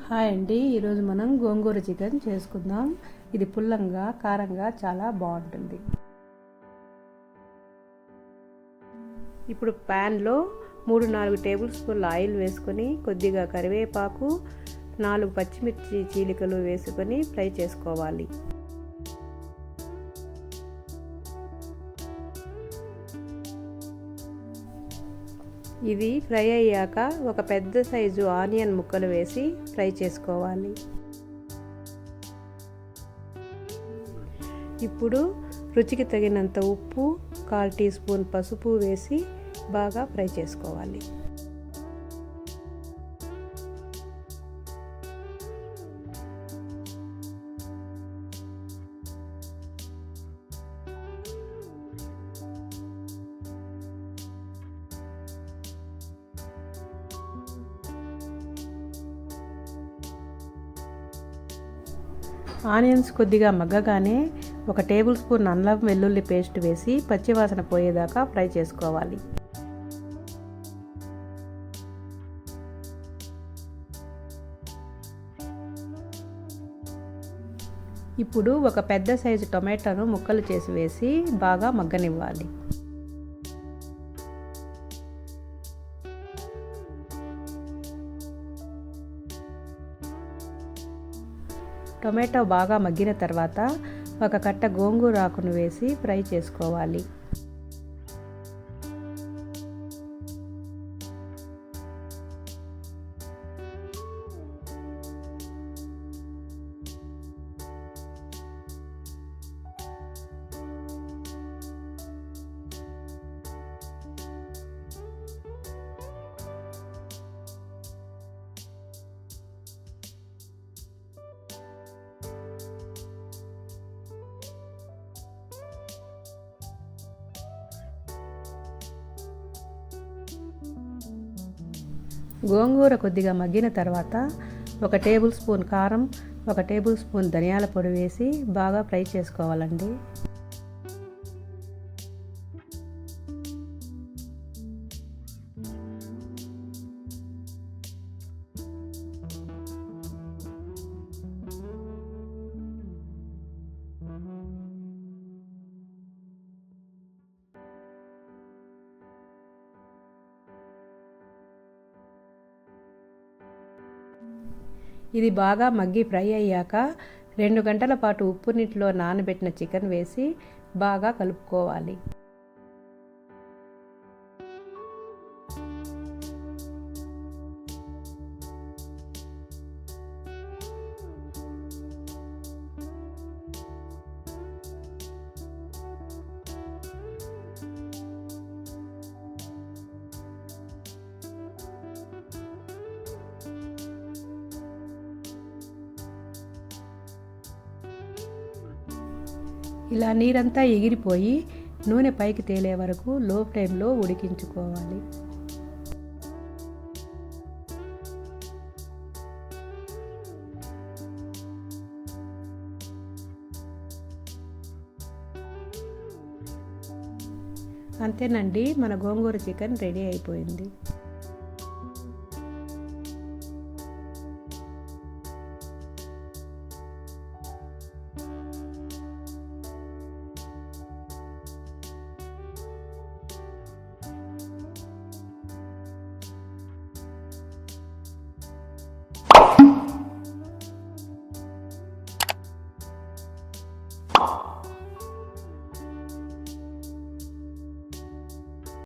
Hi అండి, ఈరోజు మనం గోంగూర చికెన్ చేసుకుందాం. ఇది పుల్లంగా కారంగా చాలా బాగుంటుంది. ఇప్పుడు ప్యాన్లో 3-4 టేబుల్ స్పూన్ల ఆయిల్ వేసుకొని కొద్దిగా కరివేపాకు 4 పచ్చిమిర్చి చీలికలు వేసుకొని ఫ్రై చేసుకోవాలి. ఇది ఫ్రై అయ్యాక ఒక పెద్ద సైజు ఆనియన్ ముక్కలు వేసి ఫ్రై చేసుకోవాలి. ఇప్పుడు రుచికి తగినంత ఉప్పు, 1/4 టీ స్పూన్ పసుపు వేసి బాగా ఫ్రై చేసుకోవాలి. ఆనియన్స్ కొద్దిగా మగ్గగానే 1 టేబుల్ స్పూన్ అల్లం వెల్లుల్లి పేస్ట్ వేసి పచ్చివాసన పోయేదాకా ఫ్రై చేసుకోవాలి. ఇప్పుడు ఒక పెద్ద సైజు టొమాటోను ముక్కలు చేసి వేసి బాగా మగ్గనివ్వాలి. టొమాటో బాగా మగ్గిన తర్వాత ఒక కట్ట గోంగూర ఆకును వేసి ఫ్రై చేసుకోవాలి. గోంగూర కొద్దిగా మగ్గిన తర్వాత 1 టేబుల్ స్పూన్ కారం, 1 టేబుల్ స్పూన్ ధనియాల పొడి వేసి బాగా ఫ్రై చేసుకోవాలండి. ఇది బాగా మగ్గి ఫ్రై అయ్యాక 2 గంటల పాటు ఉప్పు నీటిలో నానబెట్టిన చికెన్ వేసి బాగా కలుపుకోవాలి. ఇలా నీరంతా ఎగిరిపోయి నూనె పైకి తేలే వరకు లో ఫ్లేమ్లో ఉడికించుకోవాలి. అంతేనండి, మన గోంగూర చికెన్ రెడీ అయిపోయింది.